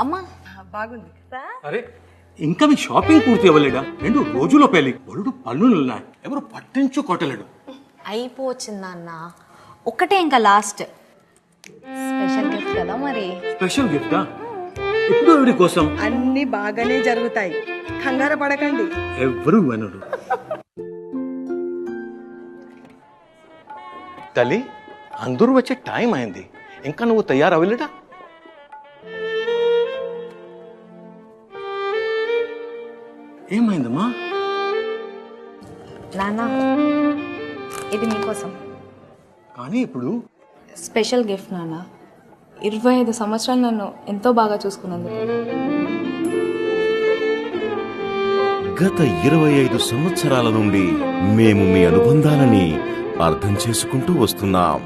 అమ్మా బాగుంది కదా? అరే ఇంకా మీ షాపింగ్ పూర్తి అవ్వలేదా? 2 రోజుల్లో పెళ్లి, బొలుడు పళ్ళున్నాయి, ఎవరు పట్టించుకోవట్లేడు. అయిపోవచ్చిందా అన్న, ఒక్కటే ఇంకా లాస్ట్ స్పెషల్ గిఫ్ట్ కదా మరి. స్పెషల్ గిఫ్టా? ఇప్పుడు ఎవరి కోసం? అన్ని బాగానే జరుగుతాయి, కంగారు పడకండి. ఎవరు వినరు. తల్లి, అందరూ వచ్చే టైం అయింది, ఇంకా నువ్వు తయారవ్వలేదా? ఏమైందమ్మా? నాన్న, ఇది మీకోసం. కానీ ఇప్పుడు స్పెషల్ గిఫ్ట్ నాన్న. 25 సంవత్సరాలు నన్ను ఎంతో బాగా చూసుకున్నందుకు. గత 25 సంవత్సరాల నుండి మేము మీ అనుబంధాలని అర్థం చేసుకుంటూ వస్తున్నాం.